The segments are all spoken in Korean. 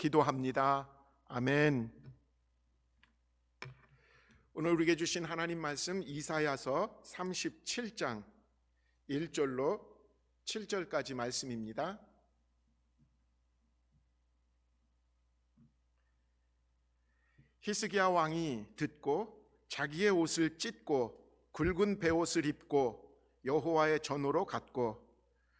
기도합니다. 아멘. 오늘 우리에게 주신 하나님 말씀 이사야서 37장 1절로 7절까지 말씀입니다. 히스기야 왕이 듣고 자기의 옷을 찢고 굵은 베옷을 입고 여호와의 전으로 갔고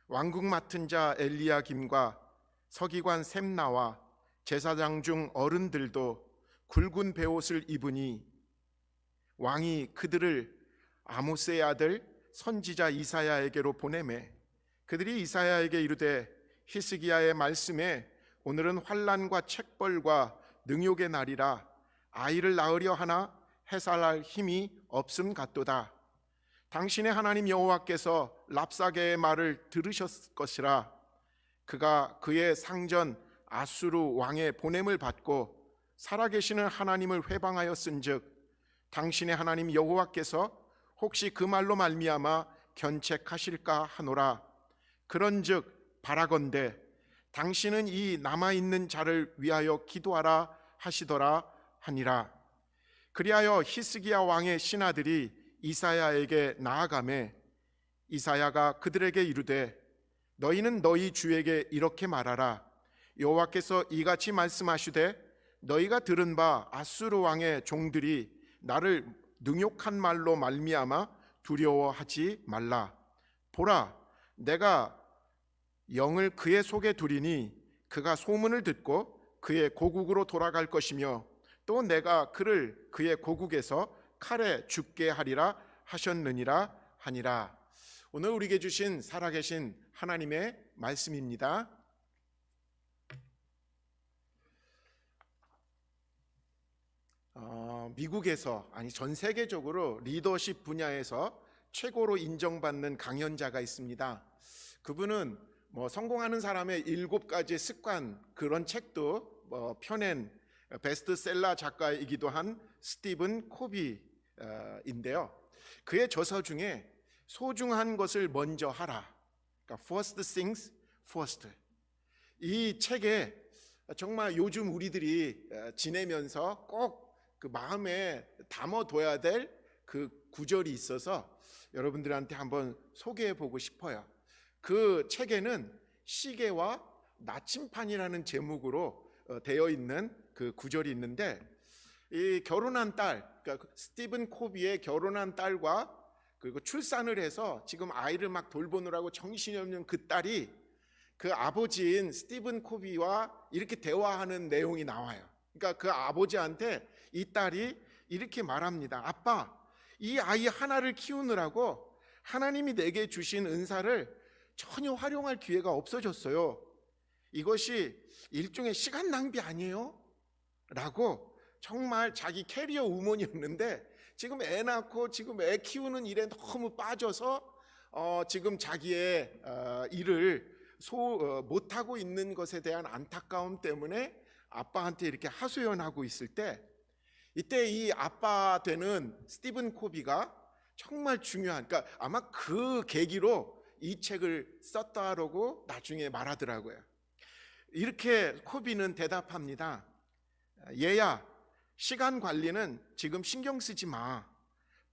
왕궁 맡은 자 엘리야김과 서기관 셈나와 제사장 중 어른들도 굵은 베옷을 입으니 왕이 그들을 아모스의 아들 선지자 이사야에게로 보내매 그들이 이사야에게 이르되 히스기야의 말씀에 오늘은 환난과 책벌과 능욕의 날이라 아이를 낳으려 하나 해살할 힘이 없음 같도다. 당신의 하나님 여호와께서 랍사게의 말을 들으셨을 것이라. 그가 그의 상전 아수르 왕의 보냄을 받고 살아계시는 하나님을 회방하였은즉 당신의 하나님 여호와께서 혹시 그 말로 말미암아 견책하실까 하노라. 그런즉 바라건대 당신은 이 남아있는 자를 위하여 기도하라 하시더라 하니라. 그리하여 히스기야 왕의 신하들이 이사야에게 나아가매 이사야가 그들에게 이르되 너희는 너희 주에게 이렇게 말하라. 여호와께서 이같이 말씀하시되 너희가 들은 바 아수르 왕의 종들이 나를 능욕한 말로 말미암아 두려워하지 말라. 보라, 내가 영을 그의 속에 두리니 그가 소문을 듣고 그의 고국으로 돌아갈 것이며 또 내가 그를 그의 고국에서 칼에 죽게 하리라 하셨느니라 하니라. 오늘 우리에게 주신 살아계신 하나님의 말씀입니다. 미국에서 아니 전 세계적으로 리더십 분야에서 최고로 인정받는 강연자가 있습니다. 그분은 성공하는 사람의 7가지 습관 그런 책도 펴낸 베스트셀러 작가이기도 한 스티븐 코비인데요. 그의 저서 중에 소중한 것을 먼저 하라, 그러니까 first things first, 이 책에 정말 요즘 우리들이 지내면서 꼭 그 마음에 담아둬야 될 그 구절이 있어서 여러분들한테 한번 소개해 보고 싶어요. 그 책에는 시계와 나침판이라는 제목으로 되어 있는 그 구절이 있는데, 이 결혼한 딸, 그러니까 스티븐 코비의 결혼한 딸과 그리고 출산을 해서 지금 아이를 막 돌보느라고 정신이 없는 그 딸이 그 아버지인 스티븐 코비와 이렇게 대화하는 내용이 나와요. 그러니까 그 아버지한테 이 딸이 이렇게 말합니다. 아빠, 이 아이 하나를 키우느라고 하나님이 내게 주신 은사를 전혀 활용할 기회가 없어졌어요. 이것이 일종의 시간 낭비 아니에요? 라고 정말 자기 캐리어 우먼이었는데 지금 애 낳고 지금 애 키우는 일에 너무 빠져서 지금 자기의 일을 못하고 있는 것에 대한 안타까움 때문에 아빠한테 이렇게 하소연하고 있을 때, 이때 이 아빠 되는 스티븐 코비가 정말 중요한, 그러니까 아마 그 계기로 이 책을 썼다라고 나중에 말하더라고요. 이렇게 코비는 대답합니다. 얘야, 시간 관리는 지금 신경 쓰지 마.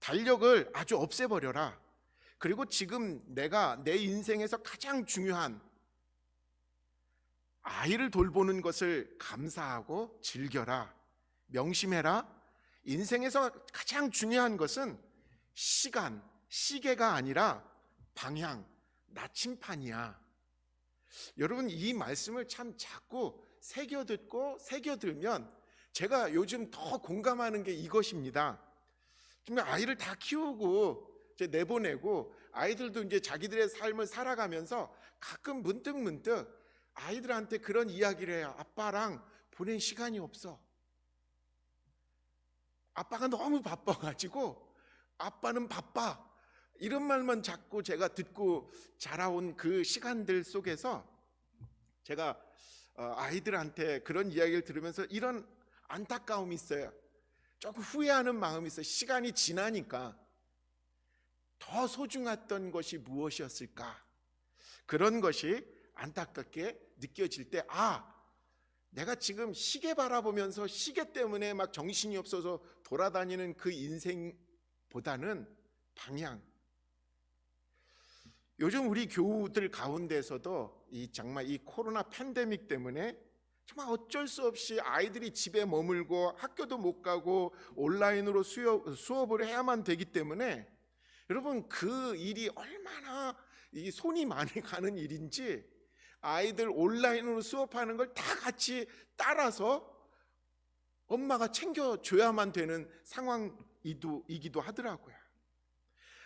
달력을 아주 없애버려라. 그리고 지금 내가 내 인생에서 가장 중요한 아이를 돌보는 것을 감사하고 즐겨라. 명심해라. 인생에서 가장 중요한 것은 시간, 시계가 아니라 방향, 나침판이야. 여러분, 이 말씀을 참 자꾸 새겨듣고 새겨들면 제가 요즘 더 공감하는 게 이것입니다. 정말 아이를 다 키우고 이제 내보내고 아이들도 이제 자기들의 삶을 살아가면서 가끔 문득 아이들한테 그런 이야기를 해요. 아빠랑 보낸 시간이 없어. 아빠가 너무 바빠가지고 아빠는 바빠. 이런 말만 자꾸 제가 듣고 자라온 그 시간들 속에서 제가 아이들한테 그런 이야기를 들으면서 이런 안타까움이 있어요. 조금 후회하는 마음이 있어요. 시간이 지나니까 더 소중했던 것이 무엇이었을까? 그런 것이 안타깝게 느껴질 때, 내가 지금 시계 바라보면서 시계 때문에 막 정신이 없어서 돌아다니는 그 인생보다는 방향. 요즘 우리 교우들 가운데서도 정말 이 코로나 팬데믹 때문에 정말 어쩔 수 없이 아이들이 집에 머물고 학교도 못 가고 온라인으로 수업을 해야만 되기 때문에 여러분, 그 일이 얼마나 이 손이 많이 가는 일인지 아이들 온라인으로 수업하는 걸 다 같이 따라서 엄마가 챙겨줘야만 되는 상황이기도 하더라고요.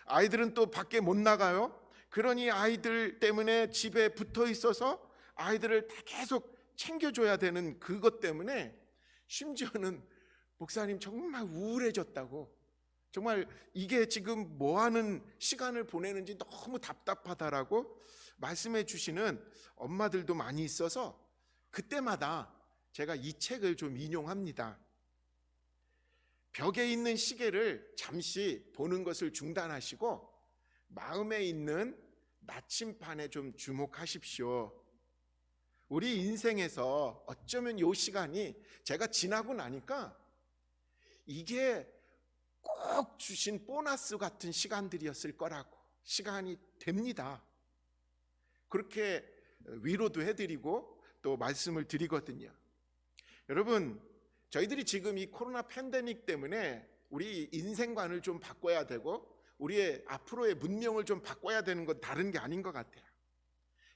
아이들은 또 밖에 못 나가요. 그러니 아이들 때문에 집에 붙어 있어서 아이들을 다 계속 챙겨줘야 되는 그것 때문에 심지어는 목사님 정말 우울해졌다고, 정말 이게 지금 뭐하는 시간을 보내는지 너무 답답하다라고 말씀해 주시는 엄마들도 많이 있어서 그때마다 제가 이 책을 좀 인용합니다. 벽에 있는 시계를 잠시 보는 것을 중단하시고 마음에 있는 나침판에 좀 주목하십시오. 우리 인생에서 어쩌면 이 시간이 제가 지나고 나니까 이게 꼭 주신 보너스 같은 시간들이었을 거라고 시간이 됩니다. 그렇게 위로도 해드리고 또 말씀을 드리거든요. 여러분, 저희들이 지금 이 코로나 팬데믹 때문에 우리 인생관을 좀 바꿔야 되고 우리의 앞으로의 문명을 좀 바꿔야 되는 건 다른 게 아닌 것 같아요.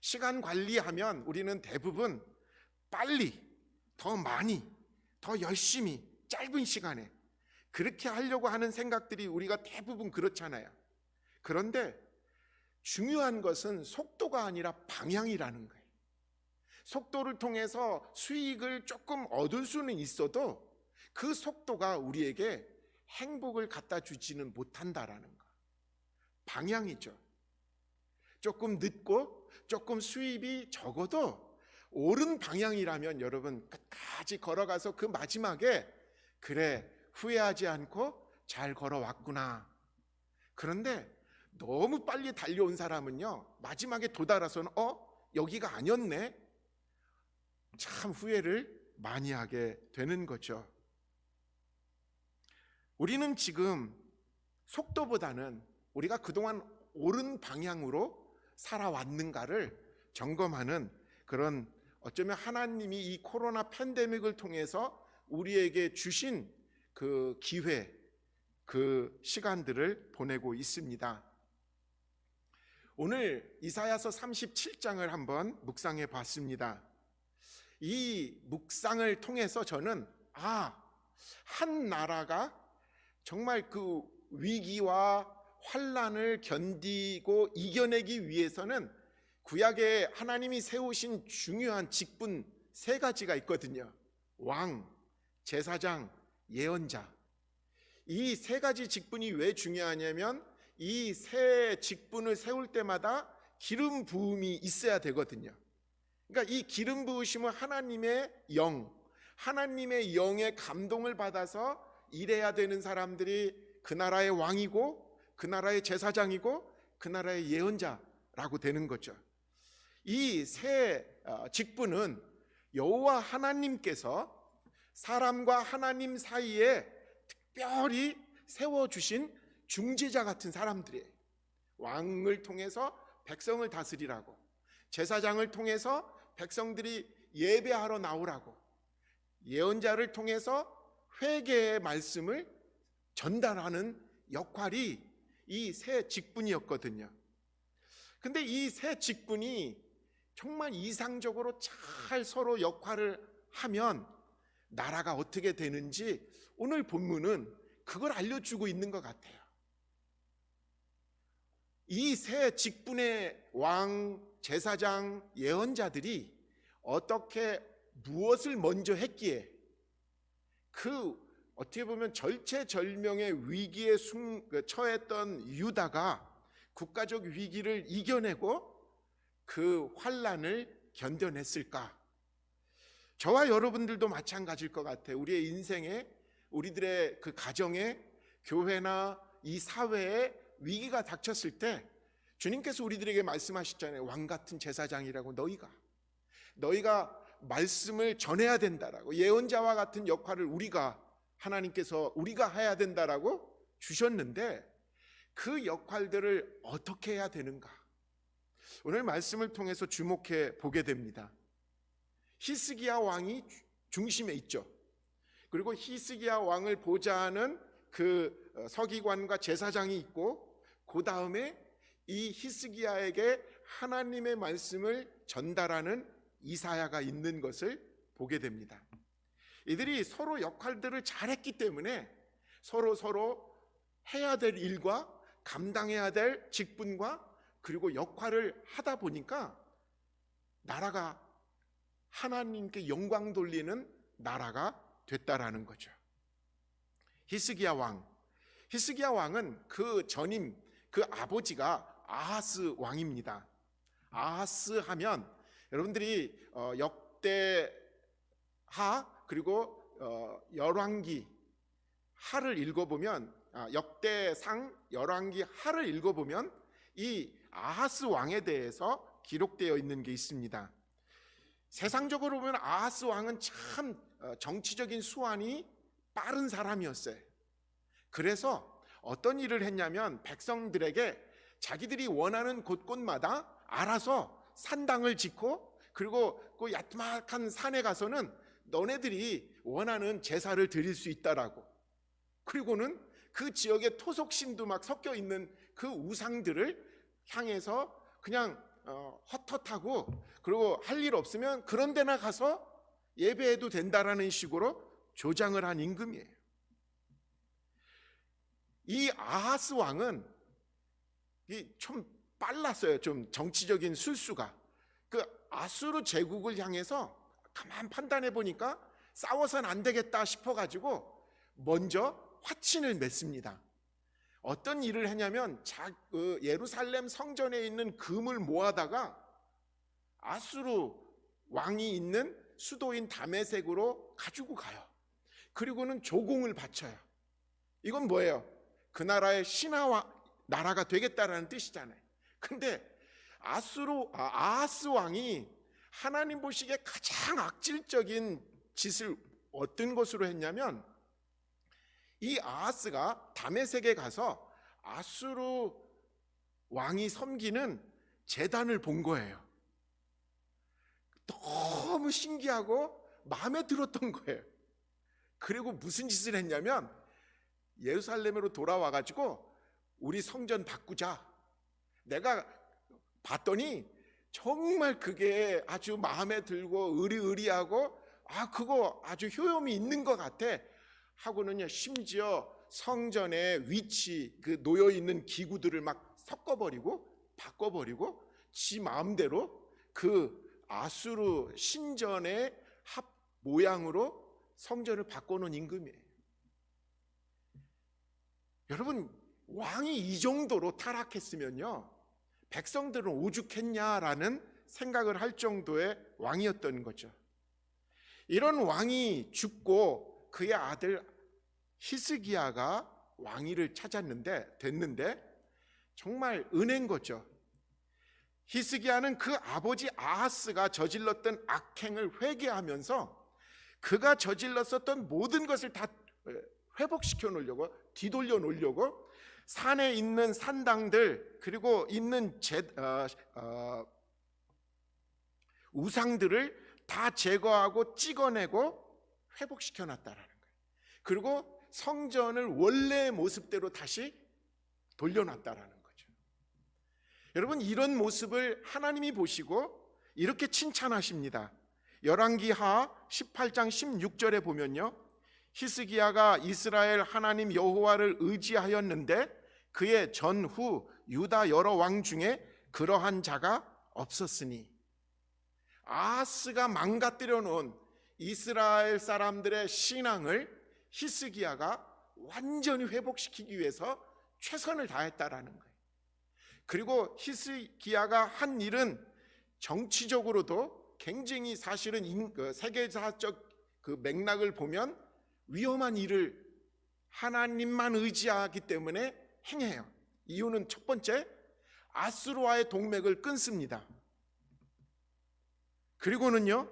시간 관리하면 우리는 대부분 빨리, 더 많이, 더 열심히, 짧은 시간에 그렇게 하려고 하는 생각들이 우리가 대부분 그렇잖아요. 그런데 중요한 것은 속도가 아니라 방향이라는 거예요. 속도를 통해서 수익을 조금 얻을 수는 있어도 그 속도가 우리에게 행복을 갖다 주지는 못한다라는 거. 방향이죠. 조금 늦고 조금 수입이 적어도 옳은 방향이라면 여러분 끝까지 걸어가서 그 마지막에 그래, 후회하지 않고 잘 걸어왔구나. 그런데 너무 빨리 달려온 사람은요, 마지막에 도달해서는 여기가 아니었네, 참 후회를 많이 하게 되는 거죠. 우리는 지금 속도보다는 우리가 그동안 옳은 방향으로 살아왔는가를 점검하는 그런, 어쩌면 하나님이 이 코로나 팬데믹을 통해서 우리에게 주신 그 기회, 그 시간들을 보내고 있습니다. 오늘 이사야서 37장을 한번 묵상해 봤습니다. 이 묵상을 통해서 저는 한 나라가 정말 그 위기와 환난을 견디고 이겨내기 위해서는 구약에 하나님이 세우신 중요한 직분 3가지가 있거든요. 왕, 제사장, 예언자. 이 3가지 직분이 왜 중요하냐면 이 3 직분을 세울 때마다 기름 부음이 있어야 되거든요. 그러니까 이 기름 부으심은 하나님의 영, 하나님의 영의 감동을 받아서 일해야 되는 사람들이 그 나라의 왕이고 그 나라의 제사장이고 그 나라의 예언자라고 되는 거죠. 이 3 직분은 여호와 하나님께서 사람과 하나님 사이에 특별히 세워주신 중재자 같은 사람들이에요. 왕을 통해서 백성을 다스리라고, 제사장을 통해서 백성들이 예배하러 나오라고, 예언자를 통해서 회개의 말씀을 전달하는 역할이 이 3 직분이었거든요. 근데 이 3 직분이 정말 이상적으로 잘 서로 역할을 하면 나라가 어떻게 되는지 오늘 본문은 그걸 알려주고 있는 것 같아요. 이 3 직분의 왕, 제사장, 예언자들이 어떻게 무엇을 먼저 했기에 어떻게 보면 절체절명의 위기에 처했던 유다가 국가적 위기를 이겨내고 그 환난을 견뎌냈을까? 저와 여러분들도 마찬가지일 것 같아요. 우리의 인생에, 우리들의 그 가정에, 교회나 이 사회에 위기가 닥쳤을 때 주님께서 우리들에게 말씀하셨잖아요. 왕 같은 제사장이라고. 너희가 말씀을 전해야 된다라고, 예언자와 같은 역할을 하나님께서 우리가 해야 된다라고 주셨는데, 그 역할들을 어떻게 해야 되는가? 오늘 말씀을 통해서 주목해 보게 됩니다. 히스기야 왕이 중심에 있죠. 그리고 히스기야 왕을 보좌하는 그 서기관과 제사장이 있고, 그 다음에 이 히스기야에게 하나님의 말씀을 전달하는 이사야가 있는 것을 보게 됩니다. 이들이 서로 역할들을 잘했기 때문에 서로 해야 될 일과 감당해야 될 직분과 그리고 역할을 하다 보니까 나라가 하나님께 영광 돌리는 나라가 됐다라는 거죠. 히스기야 왕은 그 전임, 그 아버지가 아하스 왕입니다. 아하스 하면 여러분들이 역대하 그리고 열왕기 하를 읽어보면, 역대상 열왕기 하를 읽어보면 이 아하스 왕에 대해서 기록되어 있는 게 있습니다. 세상적으로 보면 아하스 왕은 참 정치적인 수완이 빠른 사람이었어요. 그래서 어떤 일을 했냐면 백성들에게 자기들이 원하는 곳곳마다 알아서 산당을 짓고, 그리고 그 야트막한 산에 가서는 너네들이 원하는 제사를 드릴 수 있다라고, 그리고는 그 지역의 토속신도 막 섞여 있는 그 우상들을 향해서 그냥 헛헛하고, 그리고 할 일 없으면 그런 데나 가서 예배해도 된다라는 식으로 조장을 한 임금이에요. 이 아하스 왕은 좀 빨랐어요. 좀 정치적인 술수가. 그 아수르 제국을 향해서 가만 판단해 보니까 싸워서는 안 되겠다 싶어가지고 먼저 화친을 맺습니다. 어떤 일을 했냐면 예루살렘 성전에 있는 금을 모아다가 아수르 왕이 있는 수도인 다메섹으로 가지고 가요. 그리고는 조공을 바쳐요. 이건 뭐예요? 그 나라의 신하 나라가 되겠다라는 뜻이잖아요. 근데 아하스 왕이 하나님 보시기에 가장 악질적인 짓을 어떤 것으로 했냐면, 이 아하스가 다메섹에 가서 아수르 왕이 섬기는 제단을 본 거예요. 너무 신기하고 마음에 들었던 거예요. 그리고 무슨 짓을 했냐면 예루살렘으로 돌아와 가지고 우리 성전 바꾸자. 내가 봤더니 정말 그게 아주 마음에 들고 의리의리하고 그거 아주 효용이 있는 것 같아 하고는요, 심지어 성전의 위치, 그 놓여 있는 기구들을 막 섞어버리고 바꿔버리고 지 마음대로 그 아수르 신전의 합 모양으로 성전을 바꿔놓은 임금이에요. 여러분, 왕이 이 정도로 타락했으면요, 백성들은 오죽했냐라는 생각을 할 정도의 왕이었던 거죠. 이런 왕이 죽고 그의 아들 히스기야가 왕위를 됐는데 정말 은혜인 거죠. 히스기야는 그 아버지 아하스가 저질렀던 악행을 회개하면서 그가 저질렀었던 모든 것을 다 회복시켜 놓으려고, 뒤돌려 놓으려고 산에 있는 산당들, 그리고 있는 우상들을 다 제거하고 찍어내고 회복시켜 놨다라는 거예요. 그리고 성전을 원래의 모습대로 다시 돌려놨다라는 거죠. 여러분, 이런 모습을 하나님이 보시고 이렇게 칭찬하십니다. 열왕기하 18장 16절에 보면요, 히스기야가 이스라엘 하나님 여호와를 의지하였는데 그의 전후 유다 여러 왕 중에 그러한 자가 없었으니, 아하스가 망가뜨려 놓은 이스라엘 사람들의 신앙을 히스기야가 완전히 회복시키기 위해서 최선을 다했다라는 거예요. 그리고 히스기야가 한 일은 정치적으로도 굉장히 사실은 세계사적 그 맥락을 보면 위험한 일을 하나님만 의지하기 때문에 행해요. 이유는 첫 번째, 아수르와의 동맥을 끊습니다. 그리고는요,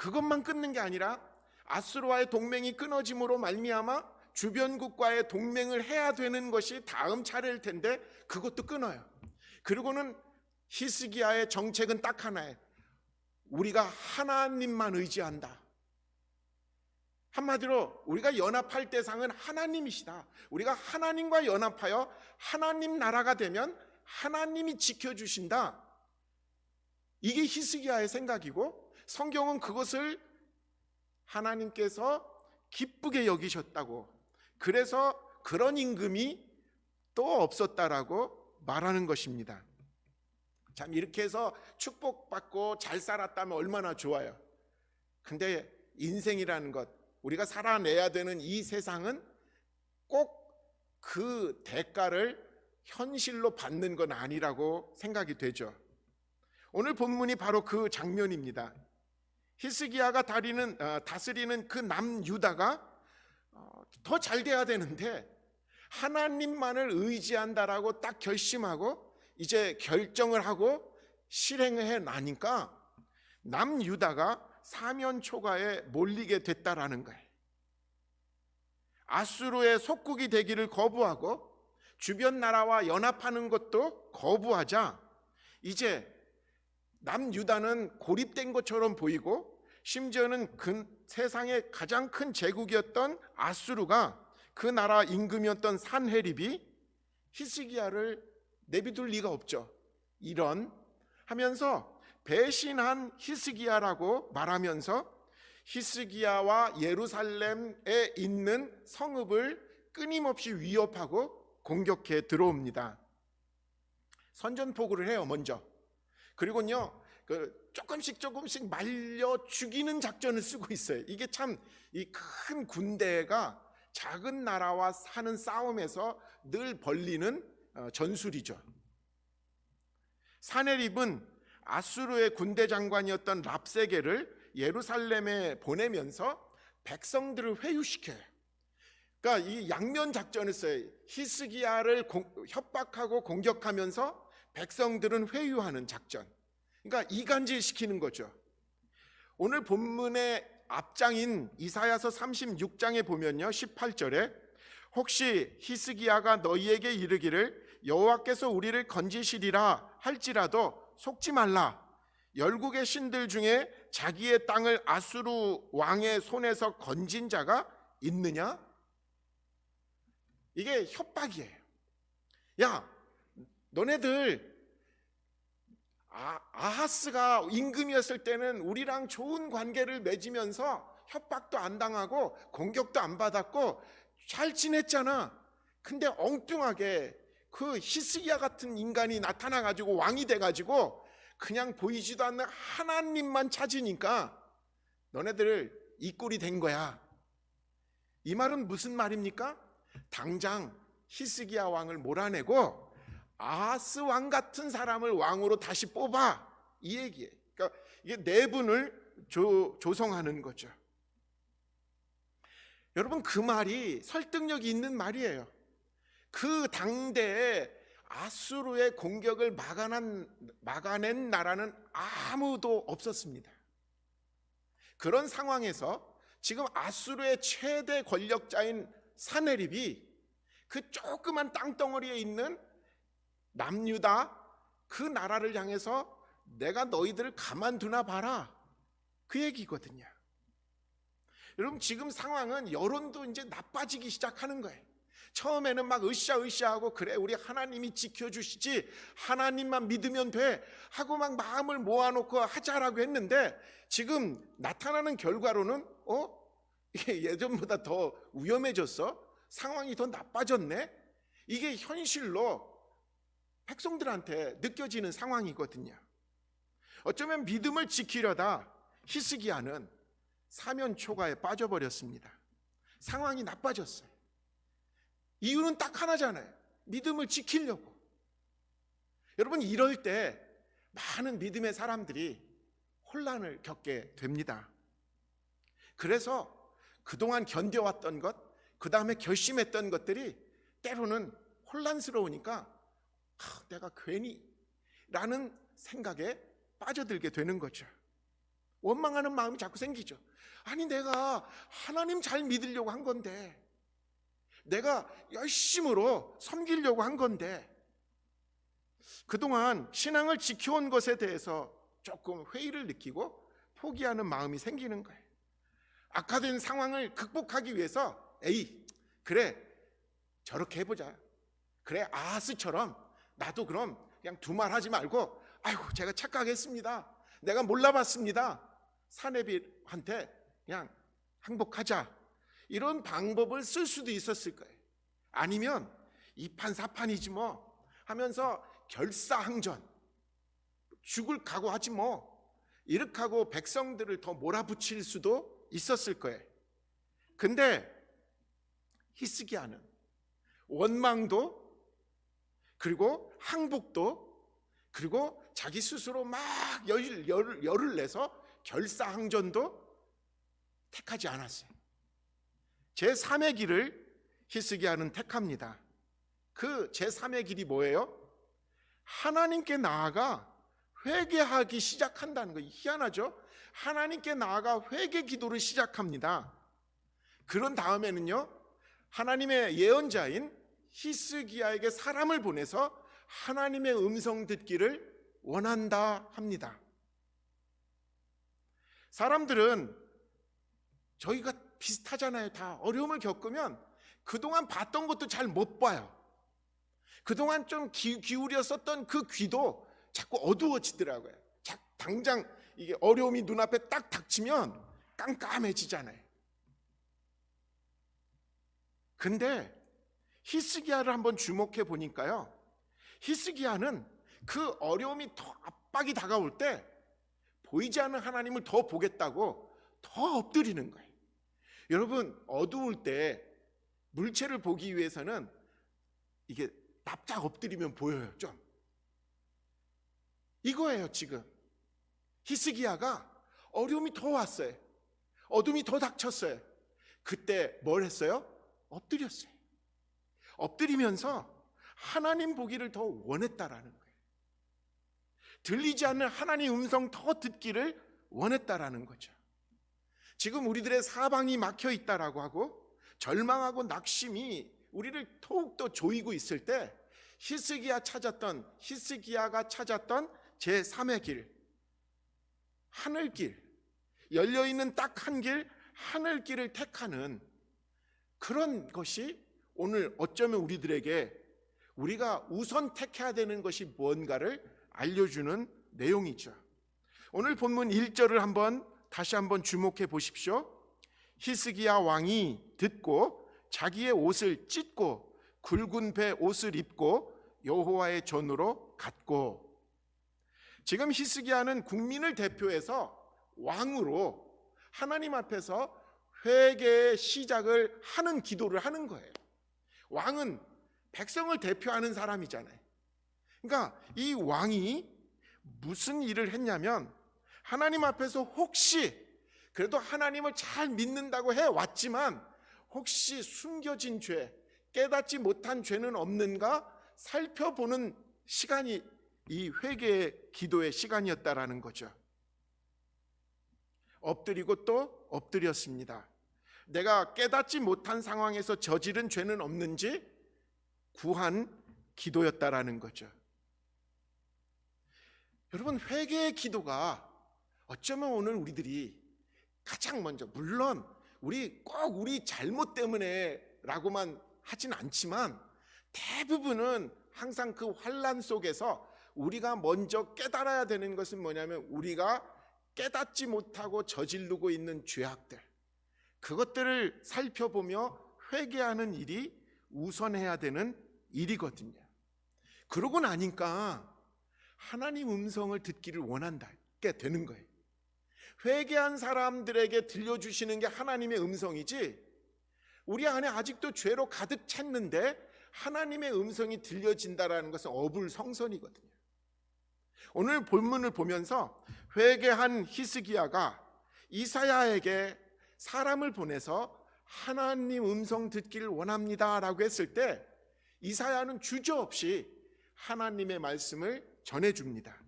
그것만 끊는 게 아니라 아수르와의 동맹이 끊어짐으로 말미암아 주변국과의 동맹을 해야 되는 것이 다음 차례일 텐데 그것도 끊어요. 그리고는 히스기야의 정책은 딱 하나예요. 우리가 하나님만 의지한다. 한마디로 우리가 연합할 대상은 하나님이시다. 우리가 하나님과 연합하여 하나님 나라가 되면 하나님이 지켜주신다. 이게 히스기야의 생각이고, 성경은 그것을 하나님께서 기쁘게 여기셨다고, 그래서 그런 임금이 또 없었다라고 말하는 것입니다. 참, 이렇게 해서 축복받고 잘 살았다면 얼마나 좋아요. 근데 인생이라는 것, 우리가 살아내야 되는 이 세상은 꼭 그 대가를 현실로 받는 건 아니라고 생각이 되죠. 오늘 본문이 바로 그 장면입니다. 히스기야가 다스리는 그 남유다가 더 잘 돼야 되는데 하나님만을 의지한다라고 딱 결심하고 이제 결정을 하고 실행해 나니까 남유다가 사면초가에 몰리게 됐다라는 거예요. 아수르의 속국이 되기를 거부하고 주변 나라와 연합하는 것도 거부하자 이제 남유다는 고립된 것처럼 보이고, 심지어는 그 세상의 가장 큰 제국이었던 아수르가 그 나라 임금이었던 산헤립이 히스기야를 내비둘 리가 없죠. 이런 하면서 배신한 히스기야라고 말하면서 히스기야와 예루살렘에 있는 성읍을 끊임없이 위협하고 공격해 들어옵니다. 선전포고를 해요, 먼저. 그리고요, 조금씩 말려 죽이는 작전을 쓰고 있어요. 이게 참, 이 큰 군대가 작은 나라와 하는 싸움에서 늘 벌리는 전술이죠. 사네립은 아수르의 군대 장관이었던 랍세게를 예루살렘에 보내면서 백성들을 회유시켜요. 그러니까 이 양면 작전을 써요. 히스기야를 협박하고 공격하면서 백성들은 회유하는 작전. 그러니까 이간질시키는 거죠. 오늘 본문의 앞장인 이사야서 36장에 보면요, 18절에 혹시 히스기야가 너희에게 이르기를 여호와께서 우리를 건지시리라 할지라도 속지 말라. 열국의 신들 중에 자기의 땅을 아수르 왕의 손에서 건진 자가 있느냐? 이게 협박이에요. 야, 너네들 아하스가 임금이었을 때는 우리랑 좋은 관계를 맺으면서 협박도 안 당하고 공격도 안 받았고 잘 지냈잖아. 근데 엉뚱하게 그 히스기야 같은 인간이 나타나가지고 왕이 돼가지고 그냥 보이지도 않는 하나님만 찾으니까 너네들 이 꼴이 된 거야. 이 말은 무슨 말입니까? 당장 히스기야 왕을 몰아내고 아하스 왕 같은 사람을 왕으로 다시 뽑아, 이 얘기예요. 그러니까 이게 내분을 조성하는 거죠. 여러분, 그 말이 설득력이 있는 말이에요. 그 당대에 아수르의 공격을 막아낸 나라는 아무도 없었습니다. 그런 상황에서 지금 아수르의 최대 권력자인 사네립이 그 조그만 땅덩어리에 있는 남유다 그 나라를 향해서 내가 너희들을 가만두나 봐라, 그 얘기거든요. 여러분, 지금 상황은 여론도 이제 나빠지기 시작하는 거예요. 처음에는 막 으쌰으쌰하고 그래 우리 하나님이 지켜주시지, 하나님만 믿으면 돼 하고 막 마음을 모아놓고 하자라고 했는데 지금 나타나는 결과로는 이게 예전보다 더 위험해졌어, 상황이 더 나빠졌네, 이게 현실로 백성들한테 느껴지는 상황이거든요. 어쩌면 믿음을 지키려다 히스기야는 사면초가에 빠져버렸습니다. 상황이 나빠졌어요. 이유는 딱 하나잖아요. 믿음을 지키려고. 여러분, 이럴 때 많은 믿음의 사람들이 혼란을 겪게 됩니다. 그래서 그동안 견뎌왔던 것, 그 다음에 결심했던 것들이 때로는 혼란스러우니까 내가 괜히 라는 생각에 빠져들게 되는 거죠. 원망하는 마음이 자꾸 생기죠. 아니, 내가 하나님 잘 믿으려고 한 건데, 내가 열심으로 섬기려고 한 건데, 그동안 신앙을 지켜온 것에 대해서 조금 회의를 느끼고 포기하는 마음이 생기는 거예요. 악화된 상황을 극복하기 위해서 그래, 저렇게 해보자. 그래, 아하스처럼 나도 그럼 그냥 두말하지 말고, 아이고, 제가 착각했습니다, 내가 몰라봤습니다, 사내비한테 그냥 항복하자, 이런 방법을 쓸 수도 있었을 거예요. 아니면 이판사판이지 뭐 하면서 결사항전, 죽을 각오하지 뭐, 이렇게 하고 백성들을 더 몰아붙일 수도 있었을 거예요. 근데 히스기야는 원망도, 그리고 항복도, 그리고 자기 스스로 막 열을 내서 결사항전도 택하지 않았어요. 제3의 길을 히스기야는 택합니다. 그 제3의 길이 뭐예요? 하나님께 나아가 회개하기 시작한다는 거예요. 희한하죠? 하나님께 나아가 회개 기도를 시작합니다. 그런 다음에는요, 하나님의 예언자인 히스기야에게 사람을 보내서 하나님의 음성 듣기를 원한다 합니다. 사람들은 저희가 비슷하잖아요. 다 어려움을 겪으면 그동안 봤던 것도 잘 못 봐요. 그동안 좀 기울여 썼던 그 귀도 자꾸 어두워지더라고요. 당장 이게 어려움이 눈앞에 딱 닥치면 깜깜해지잖아요. 근데 히스기야를 한번 주목해 보니까요, 히스기야는 그 어려움이 더 압박이 다가올 때 보이지 않는 하나님을 더 보겠다고 더 엎드리는 거예요. 여러분, 어두울 때 물체를 보기 위해서는 이게 납작 엎드리면 보여요. 좀 이거예요. 지금 히스기야가 어려움이 더 왔어요. 어둠이 더 닥쳤어요. 그때 뭘 했어요? 엎드렸어요. 엎드리면서 하나님 보기를 더 원했다라는 거예요. 들리지 않는 하나님 음성 더 듣기를 원했다라는 거죠. 지금 우리들의 사방이 막혀 있다라고 하고 절망하고 낙심이 우리를 더욱더 조이고 있을 때 히스기야가 찾았던 제3의 길, 하늘길, 열려있는 딱 한 길, 하늘길을 택하는 그런 것이 오늘 어쩌면 우리들에게 우리가 우선 택해야 되는 것이 뭔가를 알려주는 내용이죠. 오늘 본문 1절을 다시 한번 주목해 보십시오. 히스기야 왕이 듣고 자기의 옷을 찢고 굵은 배 옷을 입고 여호와의 전으로 갔고, 지금 히스기야는 국민을 대표해서 왕으로 하나님 앞에서 회개의 시작을 하는 기도를 하는 거예요. 왕은 백성을 대표하는 사람이잖아요. 그러니까 이 왕이 무슨 일을 했냐면, 하나님 앞에서 혹시 그래도 하나님을 잘 믿는다고 해왔지만 혹시 숨겨진 죄, 깨닫지 못한 죄는 없는가 살펴보는 시간이 이 회개의 기도의 시간이었다라는 거죠. 엎드리고 또 엎드렸습니다. 내가 깨닫지 못한 상황에서 저지른 죄는 없는지 구한 기도였다라는 거죠. 여러분, 회개의 기도가 어쩌면 오늘 우리들이 가장 먼저, 물론 우리 잘못 때문에라고만 하진 않지만 대부분은 항상 그 환난 속에서 우리가 먼저 깨달아야 되는 것은 뭐냐면, 우리가 깨닫지 못하고 저지르고 있는 죄악들, 그것들을 살펴보며 회개하는 일이 우선해야 되는 일이거든요. 그러고 나니까 하나님 음성을 듣기를 원한다게 되는 거예요. 회개한 사람들에게 들려주시는 게 하나님의 음성이지, 우리 안에 아직도 죄로 가득 찼는데 하나님의 음성이 들려진다라는 것은 어불성설이거든요. 오늘 본문을 보면서 회개한 히스기야가 이사야에게 사람을 보내서 하나님 음성 듣기를 원합니다라고 했을 때 이사야는 주저없이 하나님의 말씀을 전해줍니다.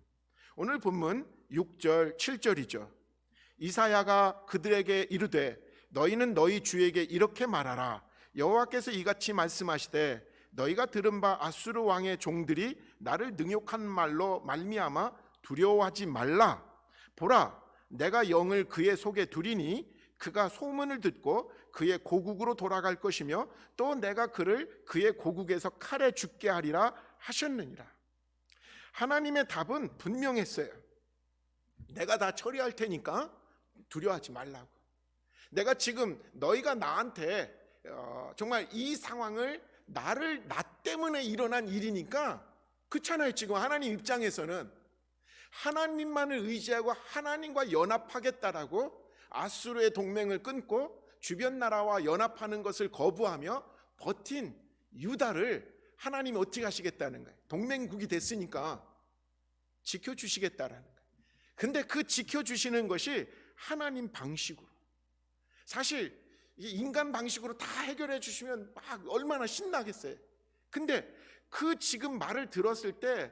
오늘 본문 6절 7절이죠. 이사야가 그들에게 이르되 너희는 너희 주에게 이렇게 말하라. 여호와께서 이같이 말씀하시되 너희가 들은 바 아수르 왕의 종들이 나를 능욕한 말로 말미암아 두려워하지 말라. 보라, 내가 영을 그의 속에 두리니 그가 소문을 듣고 그의 고국으로 돌아갈 것이며 또 내가 그를 그의 고국에서 칼에 죽게 하리라 하셨느니라. 하나님의 답은 분명했어요. 내가 다 처리할 테니까 두려워하지 말라고. 내가 지금 너희가 나한테 정말 이 상황을 나 때문에 일어난 일이니까, 그렇잖아요. 지금 하나님 입장에서는 하나님만을 의지하고 하나님과 연합하겠다라고 아수르의 동맹을 끊고 주변 나라와 연합하는 것을 거부하며 버틴 유다를 하나님이 어떻게 하시겠다는 거예요? 동맹국이 됐으니까 지켜주시겠다라는 거예요. 근데 그 지켜주시는 것이 하나님 방식으로, 사실 인간 방식으로 다 해결해 주시면 막 얼마나 신나겠어요. 근데 그 지금 말을 들었을 때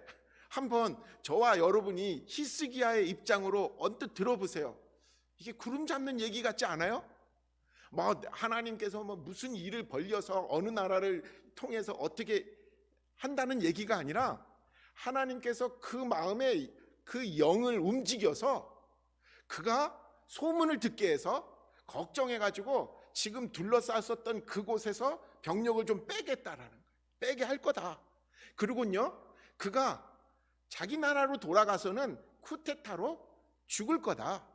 한번 저와 여러분이 히스기야의 입장으로 언뜻 들어보세요. 이게 구름 잡는 얘기 같지 않아요? 뭐 하나님께서 뭐 무슨 일을 벌려서 어느 나라를 통해서 어떻게 한다는 얘기가 아니라 하나님께서 그 마음에 그 영을 움직여서 그가 소문을 듣게 해서 걱정해가지고 지금 둘러쌌었던 그곳에서 병력을 좀 빼겠다라는 거예요. 빼게 할 거다. 그리고요, 그가 자기 나라로 돌아가서는 쿠데타로 죽을 거다.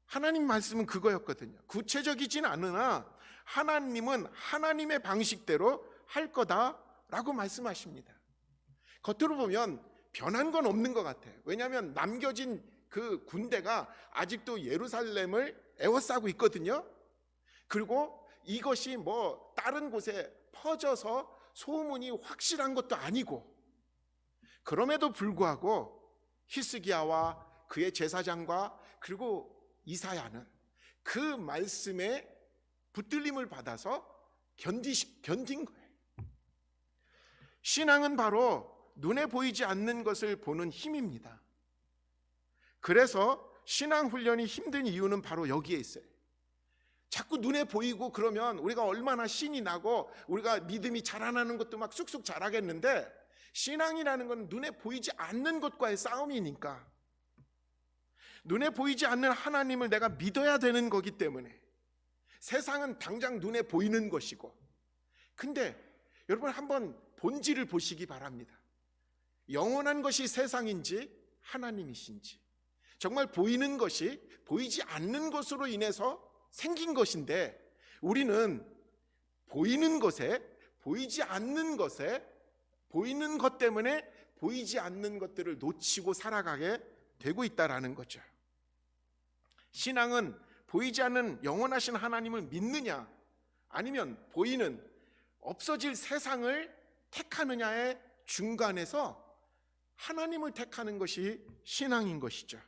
하나님 말씀은 그거였거든요. 구체적이진 않으나 하나님은 하나님의 방식대로 할 거다라고 말씀하십니다. 겉으로 보면 변한 건 없는 것 같아요. 왜냐하면 남겨진 그 군대가 아직도 예루살렘을 에워싸고 있거든요. 그리고 이것이 뭐 다른 곳에 퍼져서 소문이 확실한 것도 아니고, 그럼에도 불구하고 히스기야와 그의 제사장과 그리고 이사야는 그 말씀에 붙들림을 받아서 견딘 거예요. 신앙은 바로 눈에 보이지 않는 것을 보는 힘입니다. 그래서 신앙 훈련이 힘든 이유는 바로 여기에 있어요. 자꾸 눈에 보이고 그러면 우리가 얼마나 신이 나고 우리가 믿음이 자라나는 것도 막 쑥쑥 자라겠는데, 신앙이라는 건 눈에 보이지 않는 것과의 싸움이니까, 눈에 보이지 않는 하나님을 내가 믿어야 되는 거기 때문에, 세상은 당장 눈에 보이는 것이고, 근데 여러분 한번 본질을 보시기 바랍니다. 영원한 것이 세상인지 하나님이신지, 정말 보이는 것이 보이지 않는 것으로 인해서 생긴 것인데, 우리는 보이는 것에, 보이지 않는 것에, 보이는 것 때문에 보이지 않는 것들을 놓치고 살아가게 되고 있다라는 거죠. 신앙은 보이지 않는 영원하신 하나님을 믿느냐, 아니면 보이는 없어질 세상을 택하느냐의 중간에서 하나님을 택하는 것이 신앙인 것이죠.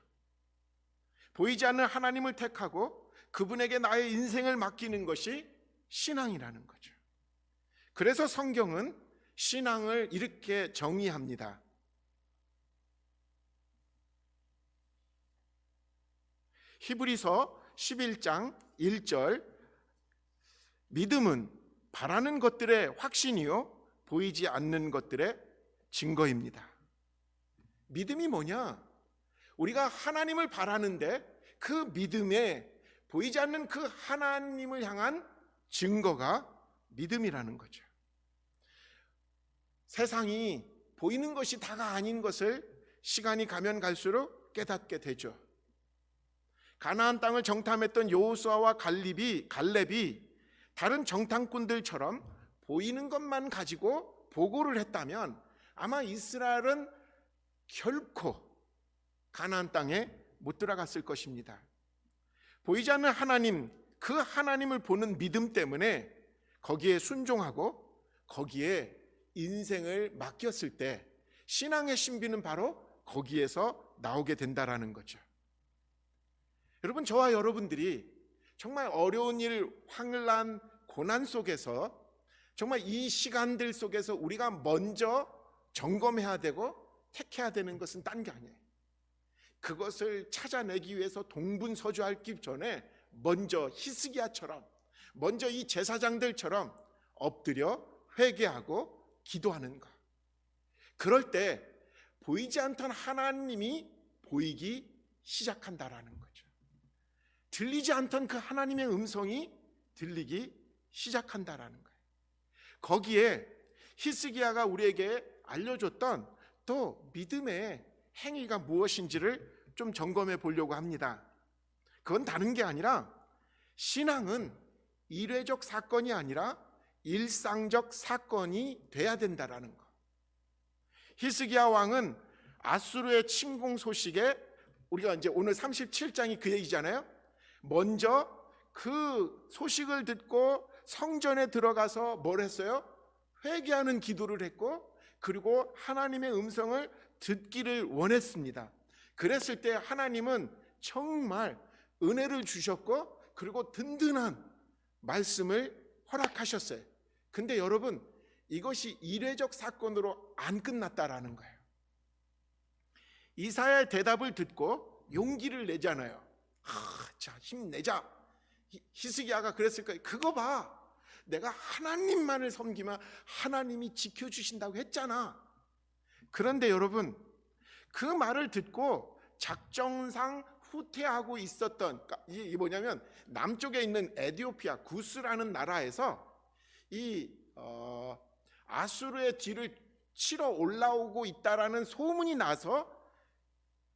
보이지 않는 하나님을 택하고 그분에게 나의 인생을 맡기는 것이 신앙이라는 거죠. 그래서 성경은 신앙을 이렇게 정의합니다. 히브리서 11장 1절, 믿음은 바라는 것들의 확신이요 보이지 않는 것들의 증거입니다. 믿음이 뭐냐? 우리가 하나님을 바라는데 그 믿음에 보이지 않는 그 하나님을 향한 증거가 믿음이라는 거죠. 세상이 보이는 것이 다가 아닌 것을 시간이 가면 갈수록 깨닫게 되죠. 가나안 땅을 정탐했던 여호수아와 갈렙이 다른 정탐꾼들처럼 보이는 것만 가지고 보고를 했다면 아마 이스라엘은 결코 가나안 땅에 못 들어갔을 것입니다. 보이지 않는 하나님, 그 하나님을 보는 믿음 때문에 거기에 순종하고 거기에 인생을 맡겼을 때 신앙의 신비는 바로 거기에서 나오게 된다라는 거죠. 여러분, 저와 여러분들이 정말 어려운 일, 환란, 고난 속에서 정말 이 시간들 속에서 우리가 먼저 점검해야 되고 택해야 되는 것은 딴 게 아니에요. 그것을 찾아내기 위해서 동분서주하기 전에 먼저 히스기야처럼, 먼저 이 제사장들처럼 엎드려 회개하고 기도하는 것. 그럴 때 보이지 않던 하나님이 보이기 시작한다라는 거죠. 들리지 않던 그 하나님의 음성이 들리기 시작한다라는 거예요. 거기에 히스기야가 우리에게 알려줬던 또 믿음의 행위가 무엇인지를 좀 점검해 보려고 합니다. 그건 다른 게 아니라 신앙은 일회적 사건이 아니라 일상적 사건이 돼야 된다라는 거. 히스기야 왕은 아수르의 침공 소식에, 우리가 이제 오늘 37장이 그 얘기잖아요. 먼저 그 소식을 듣고 성전에 들어가서 뭘 했어요? 회개하는 기도를 했고, 그리고 하나님의 음성을 듣기를 원했습니다. 그랬을 때 하나님은 정말 은혜를 주셨고, 그리고 든든한 말씀을 허락하셨어요. 근데 여러분, 이것이 일회적 사건으로 안 끝났다라는 거예요. 이사야의 대답을 듣고 용기를 내잖아요. 자, 힘내자. 히스기야가 그랬을 거예요. 그거 봐, 내가 하나님만을 섬기면 하나님이 지켜주신다고 했잖아. 그런데 여러분, 그 말을 듣고 작정상 후퇴하고 있었던, 이게 뭐냐면 남쪽에 있는 에디오피아 구스라는 나라에서 이 아수르의 뒤를 치러 올라오고 있다라는 소문이 나서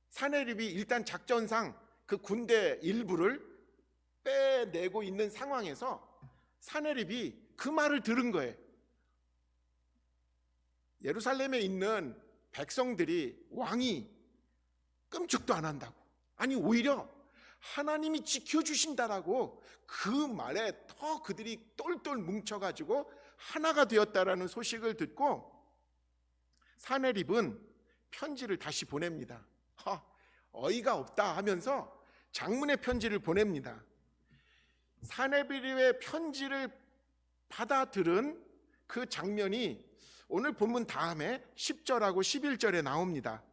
사네립이 일단 작전상 그 군대 일부를 빼내고 있는 상황에서 사네립이 그 말을 들은 거예요. 예루살렘에 있는 백성들이 왕이 끔찍도 안 한다고, 아니 오히려 하나님이 지켜주신다라고 그 말에 더 그들이 똘똘 뭉쳐가지고 하나가 되었다라는 소식을 듣고 사네립은 편지를 다시 보냅니다. 어이가 없다 하면서 장문의 편지를 보냅니다. 사네립의 편지를 받아들은 그 장면이 오늘 본문 다음에 10절하고 11절에 나옵니다.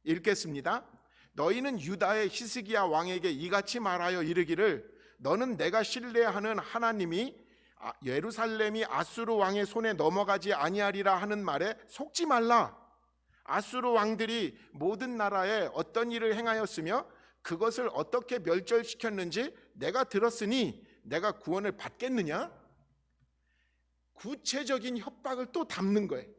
읽겠습니다. 너희는 유다의 히스기야 왕에게 이같이 말하여 이르기를, 너는 내가 신뢰하는 하나님이 예루살렘이 아수르 왕의 손에 넘어가지 아니하리라 하는 말에 속지 말라. 아수르 왕들이 모든 나라에 어떤 일을 행하였으며 그것을 어떻게 멸절시켰는지 내가 들었으니 내가 구원을 받겠느냐? 구체적인 협박을 또 담는 거예요.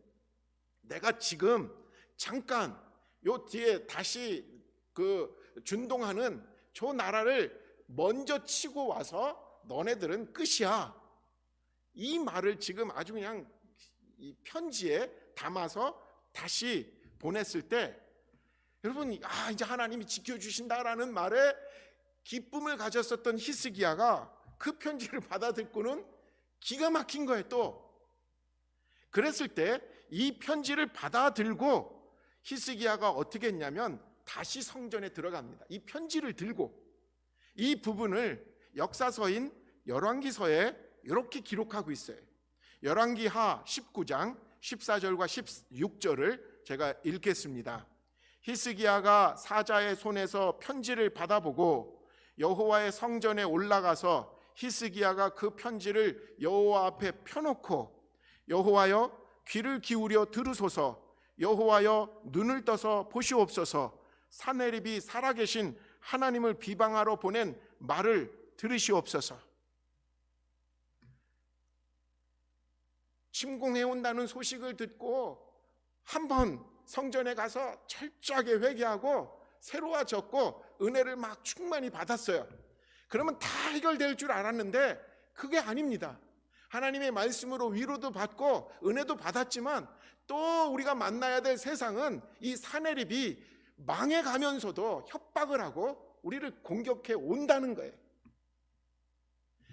내가 지금 잠깐 요 뒤에 다시 그 준동하는 저 나라를 먼저 치고 와서 너네들은 끝이야. 이 말을 지금 아주 그냥 이 편지에 담아서 다시 보냈을 때, 여러분, 이제 하나님이 지켜주신다라는 말에 기쁨을 가졌었던 히스기야가 그 편지를 받아듣고는 기가 막힌 거예요. 또 그랬을 때 이 편지를 받아들고 히스기야가 어떻게 했냐면 다시 성전에 들어갑니다. 이 편지를 들고. 이 부분을 역사서인 열왕기서에 이렇게 기록하고 있어요. 열왕기하 19장 14절과 16절을 제가 읽겠습니다. 히스기야가 사자의 손에서 편지를 받아보고 여호와의 성전에 올라가서 히스기야가 그 편지를 여호와 앞에 펴놓고, 여호와여 귀를 기울여 들으소서, 여호와여 눈을 떠서 보시옵소서, 사네립이 살아계신 하나님을 비방하러 보낸 말을 들으시옵소서. 침공해온다는 소식을 듣고 한번 성전에 가서 철저하게 회개하고 새로워졌고 은혜를 막 충만히 받았어요. 그러면 다 해결될 줄 알았는데 그게 아닙니다. 하나님의 말씀으로 위로도 받고 은혜도 받았지만 또 우리가 만나야 될 세상은 이 사네립이 망해가면서도 협박을 하고 우리를 공격해 온다는 거예요.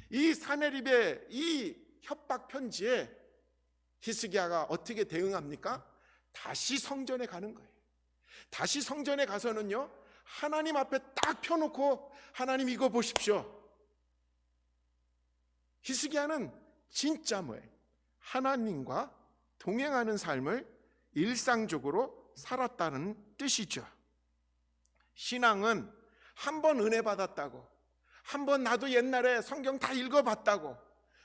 이 사네립의 이 협박 편지에 히스기야가 어떻게 대응합니까? 다시 성전에 가는 거예요. 다시 성전에 가서는요, 하나님 앞에 딱 펴놓고, 하나님 이거 보십시오. 히스기야는 진짜 뭐예요? 하나님과 동행하는 삶을 일상적으로 살았다는 뜻이죠. 신앙은 한 번 은혜 받았다고, 한 번 나도 옛날에 성경 다 읽어봤다고,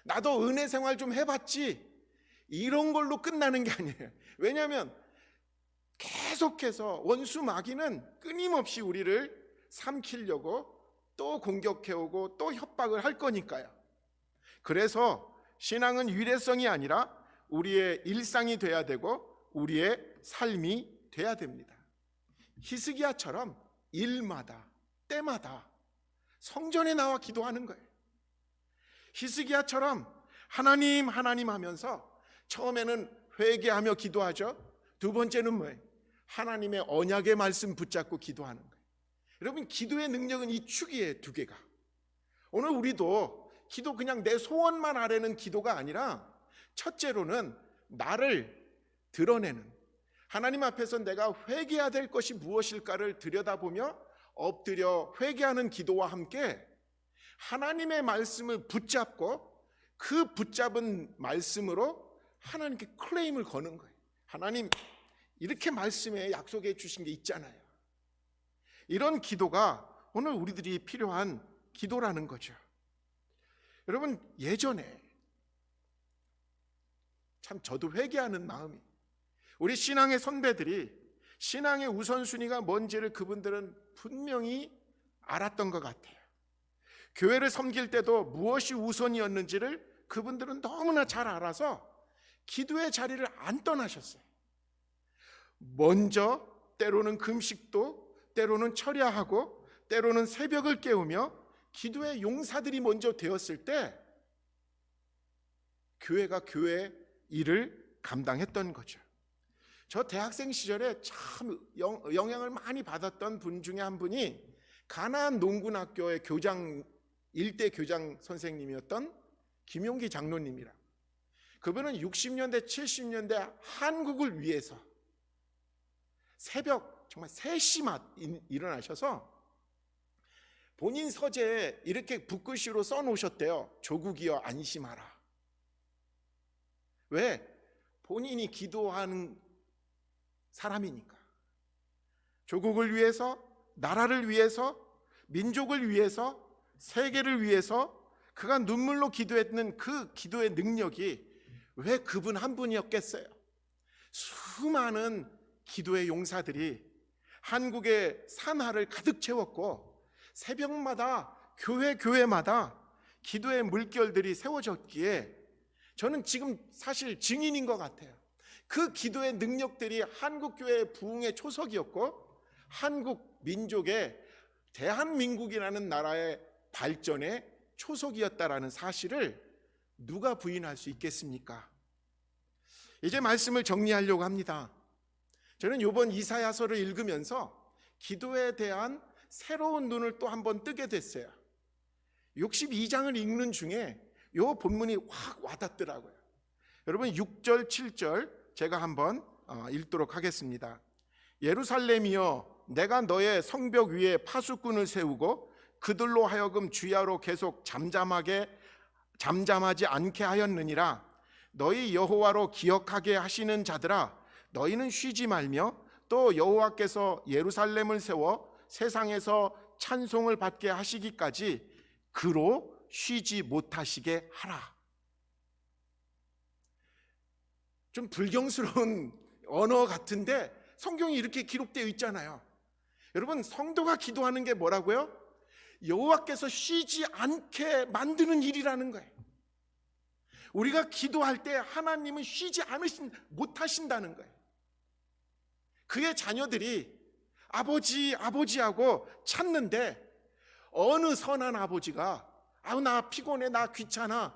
나도 은혜 생활 좀 해봤지, 이런 걸로 끝나는 게 아니에요. 왜냐하면 계속해서 원수 마귀는 끊임없이 우리를 삼키려고 또 공격해오고 또 협박을 할 거니까요. 그래서 신앙은 유례성이 아니라 우리의 일상이 돼야 되고 우리의 삶이 돼야 됩니다. 히스기야처럼 일마다 때마다 성전에 나와 기도하는 거예요. 히스기야처럼 하나님 하나님 하면서 처음에는 회개하며 기도하죠. 두 번째는 뭐예요? 하나님의 언약의 말씀 붙잡고 기도하는 거예요. 여러분, 기도의 능력은 이 축이에요. 두 개가. 오늘 우리도 기도, 그냥 내 소원만 아뢰는 기도가 아니라 첫째로는 나를 드러내는, 하나님 앞에서 내가 회개해야 될 것이 무엇일까를 들여다보며 엎드려 회개하는 기도와 함께 하나님의 말씀을 붙잡고 그 붙잡은 말씀으로 하나님께 클레임을 거는 거예요. 하나님, 이렇게 말씀에 약속해 주신 게 있잖아요. 이런 기도가 오늘 우리들이 필요한 기도라는 거죠. 여러분, 예전에 참 저도 회개하는 마음이, 우리 신앙의 선배들이 신앙의 우선순위가 뭔지를 그분들은 분명히 알았던 것 같아요. 교회를 섬길 때도 무엇이 우선이었는지를 그분들은 너무나 잘 알아서 기도의 자리를 안 떠나셨어요. 먼저 때로는 금식도, 때로는 철야하고, 때로는 새벽을 깨우며 기도의 용사들이 먼저 되었을 때 교회가 교회 일을 감당했던 거죠. 저 대학생 시절에 참 영향을 많이 받았던 분 중에 한 분이 가나안 농군학교의 교장, 일대 교장 선생님이었던 김용기 장로님이라. 그분은 60년대 70년대 한국을 위해서 새벽 정말 3시만 일어나셔서 본인 서재에 이렇게 붓글씨로 써놓으셨대요. 조국이여 안심하라. 왜? 본인이 기도하는 사람이니까. 조국을 위해서, 나라를 위해서, 민족을 위해서, 세계를 위해서 그가 눈물로 기도했는 그 기도의 능력이 왜 그분 한 분이었겠어요? 수많은 기도의 용사들이 한국의 산하를 가득 채웠고, 새벽마다 교회마다 기도의 물결들이 세워졌기에 저는 지금 사실 증인인 것 같아요. 그 기도의 능력들이 한국교회의 부흥의 초석이었고, 한국 민족의, 대한민국이라는 나라의 발전의 초석이었다라는 사실을 누가 부인할 수 있겠습니까? 이제 말씀을 정리하려고 합니다. 저는 이번 이사야서를 읽으면서 기도에 대한 새로운 눈을 또 한번 뜨게 됐어요. 62장을 읽는 중에 이 본문이 확 와닿더라고요. 여러분, 6절 7절 제가 한번 읽도록 하겠습니다. 예루살렘이여, 내가 너의 성벽 위에 파수꾼을 세우고 그들로 하여금 주야로 계속 잠잠하지 않게 하였느니라. 너희 여호와로 기억하게 하시는 자들아, 너희는 쉬지 말며 또 여호와께서 예루살렘을 세워 세상에서 찬송을 받게 하시기까지 그로 쉬지 못하시게 하라. 좀 불경스러운 언어 같은데 성경이 이렇게 기록되어 있잖아요. 여러분, 성도가 기도하는 게 뭐라고요? 여호와께서 쉬지 않게 만드는 일이라는 거예요. 우리가 기도할 때 하나님은 쉬지 못하신다는 거예요. 그의 자녀들이 아버지 아버지하고 찾는데 어느 선한 아버지가 아우 나 피곤해, 나 귀찮아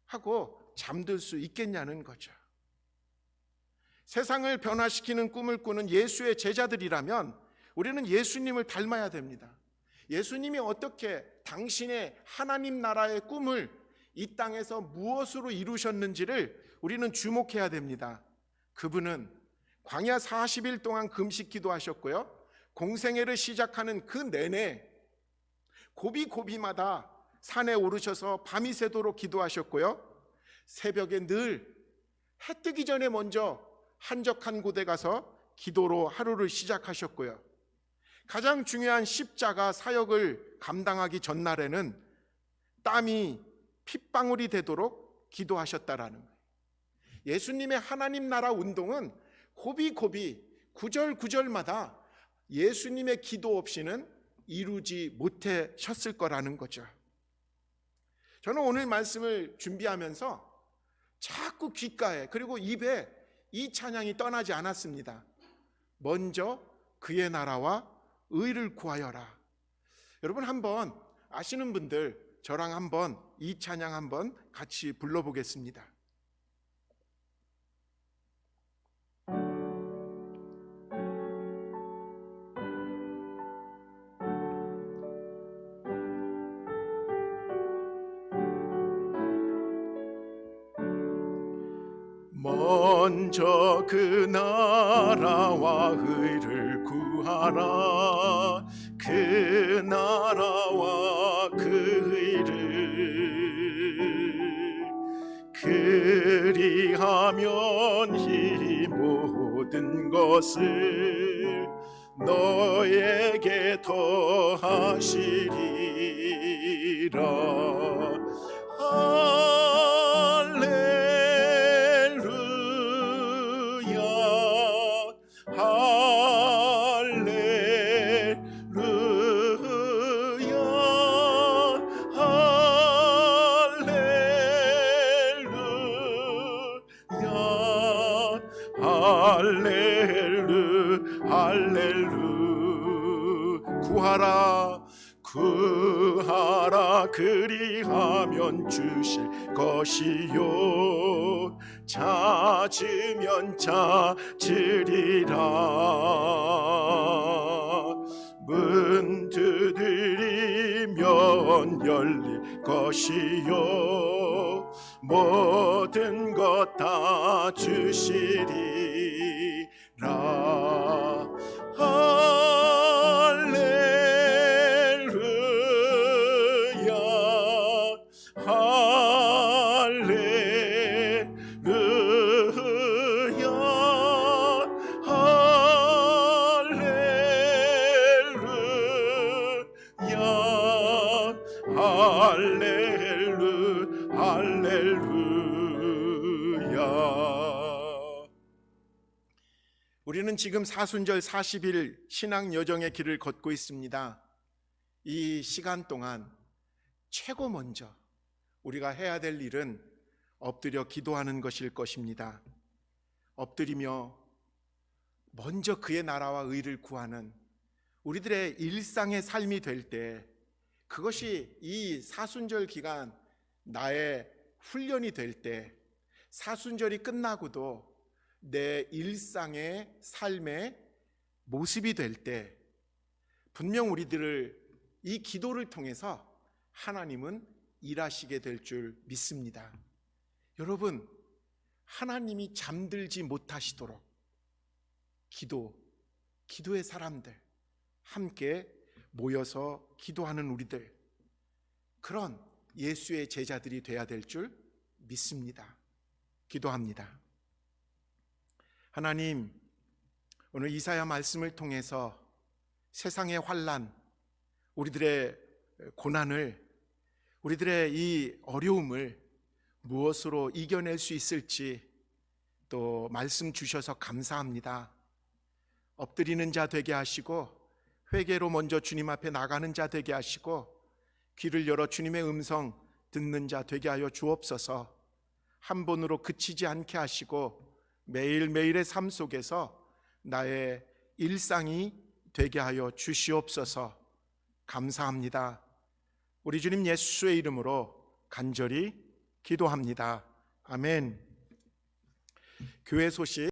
하고 잠들 수 있겠냐는 거죠. 세상을 변화시키는 꿈을 꾸는 예수의 제자들이라면 우리는 예수님을 닮아야 됩니다. 예수님이 어떻게 당신의 하나님 나라의 꿈을 이 땅에서 무엇으로 이루셨는지를 우리는 주목해야 됩니다. 그분은 광야 40일 동안 금식 기도하셨고요, 공생애를 시작하는 그 내내 고비고비마다 산에 오르셔서 밤이 새도록 기도하셨고요, 새벽에 늘 해 뜨기 전에 먼저 한적한 곳에 가서 기도로 하루를 시작하셨고요, 가장 중요한 십자가 사역을 감당하기 전날에는 땀이 핏방울이 되도록 기도하셨다라는 거예요. 예수님의 하나님 나라 운동은 고비고비 구절구절마다 예수님의 기도 없이는 이루지 못하셨을 거라는 거죠. 저는 오늘 말씀을 준비하면서 자꾸 귓가에 그리고 입에 이 찬양이 떠나지 않았습니다. 먼저 그의 나라와 의를 구하여라. 여러분, 한번 아시는 분들 저랑 한번 이 찬양 한번 같이 불러보겠습니다. 먼저 그 나라와 의를 구하라. 그 나라와 그 의를 그리하면 이 모든 것을 너에게 더하시리라. 구하라 구하라 그리하면 주실 것이요 찾으면 찾으리라. 문 두드리면 열릴 것이요 모든 것 다 주시리라. 우리는 지금 사순절 40일 신앙 여정의 길을 걷고 있습니다. 이 시간 동안 최고 먼저 우리가 해야 될 일은 엎드려 기도하는 것일 것입니다. 엎드리며 먼저 그의 나라와 의를 구하는 우리들의 일상의 삶이 될 때, 그것이 이 사순절 기간 나의 훈련이 될 때, 사순절이 끝나고도 내 일상의 삶의 모습이 될 때 분명 우리들을 이 기도를 통해서 하나님은 일하시게 될 줄 믿습니다. 여러분, 하나님이 잠들지 못하시도록 기도의 사람들 함께 모여서 기도하는 우리들, 그런 예수의 제자들이 돼야 될 줄 믿습니다. 기도합니다. 하나님, 오늘 이사야 말씀을 통해서 세상의 환난, 우리들의 고난을, 우리들의 이 어려움을 무엇으로 이겨낼 수 있을지 또 말씀 주셔서 감사합니다. 엎드리는 자 되게 하시고 회개로 먼저 주님 앞에 나가는 자 되게 하시고 귀를 열어 주님의 음성 듣는 자 되게 하여 주옵소서. 한 번으로 그치지 않게 하시고 매일매일의 삶 속에서 나의 일상이 되게 하여 주시옵소서. 감사합니다. 우리 주님 예수의 이름으로 간절히 기도합니다. 아멘. 교회 소식